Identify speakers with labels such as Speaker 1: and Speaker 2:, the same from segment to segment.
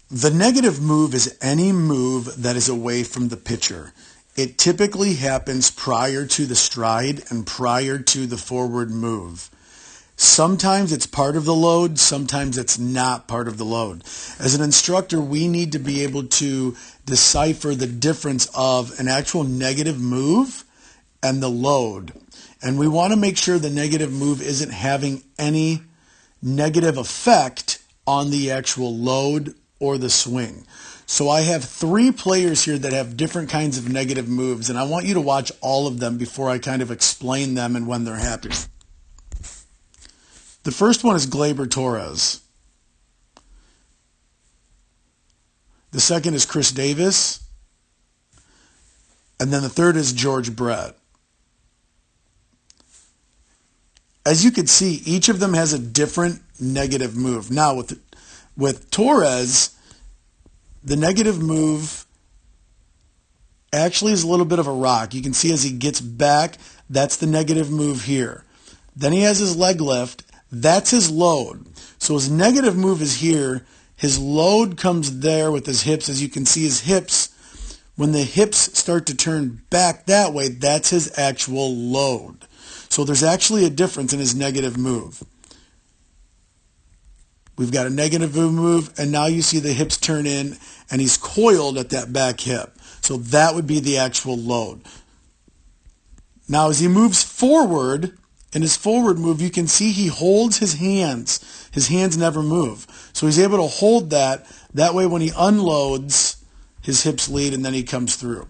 Speaker 1: The negative move is any move that is away from the pitcher. It typically happens prior to the stride and prior to the forward move. Sometimes it's part of the load, sometimes it's not part of the load. As an instructor, we need to be able to decipher the difference of an actual negative move and the load. And we want to make sure the negative move isn't having any negative effect on the actual load or the swing. So I have 3 players here that have different kinds of negative moves, and I want you to watch all of them before I kind of explain them and when they're happening. The first one is Gleyber Torres. The second is Chris Davis. And then the third is George Brett. As you can see, each of them has a different negative move. Now, with Torres, the negative move actually is a little bit of a rock. You can see as he gets back, that's the negative move here. Then he has his leg lift. That's his load. So his negative move is here. His load comes there with his hips. As you can see, his hips, when the hips start to turn back that way, that's his actual load. So there's actually a difference in his negative move. We've got a negative move, and now you see the hips turn in, and he's coiled at that back hip. So that would be the actual load. Now as he moves forward, in his forward move, you can see he holds his hands. His hands never move. So he's able to hold that. That way when he unloads, his hips lead, and then he comes through.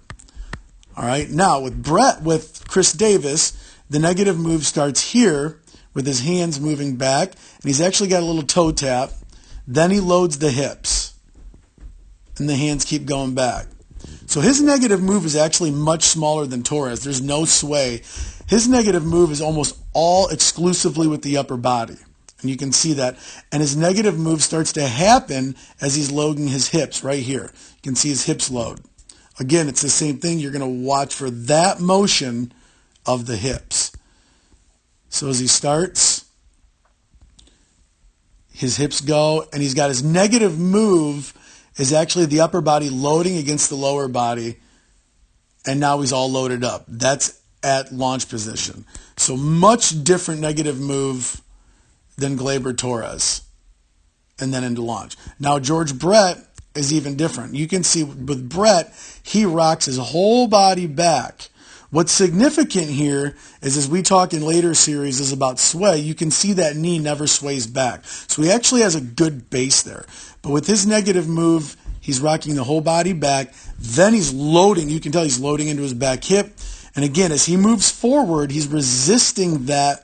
Speaker 1: All right. Now with Chris Davis, the negative move starts here with his hands moving back, and he's actually got a little toe tap. Then he loads the hips, and the hands keep going back. So his negative move is actually much smaller than Torres. There's no sway. His negative move is almost all exclusively with the upper body, and you can see that. And his negative move starts to happen as he's loading his hips right here. You can see his hips load. Again, it's the same thing. You're going to watch for that motion of the hips. So as he starts, his hips go, and he's got his negative move is actually the upper body loading against the lower body, and now he's all loaded up. That's at launch position. So much different negative move than Gleyber Torres, and then into launch. Now George Brett is even different. You can see with Brett, he rocks his whole body back. What's significant here is, as we talk in later series, is about sway. You can see that knee never sways back. So he actually has a good base there. But with his negative move, he's rocking the whole body back. Then he's loading. You can tell he's loading into his back hip. And again, as he moves forward, he's resisting that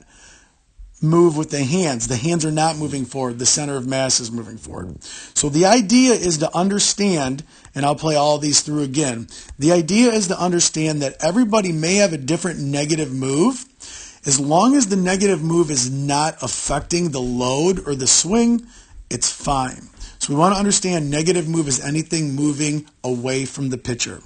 Speaker 1: move with the hands. The hands are not moving forward. The center of mass is moving forward. So the idea is to understand, and I'll play all these through again. The idea is to understand that everybody may have a different negative move. As long as the negative move is not affecting the load or the swing, it's fine. So we want to understand negative move is anything moving away from the pitcher.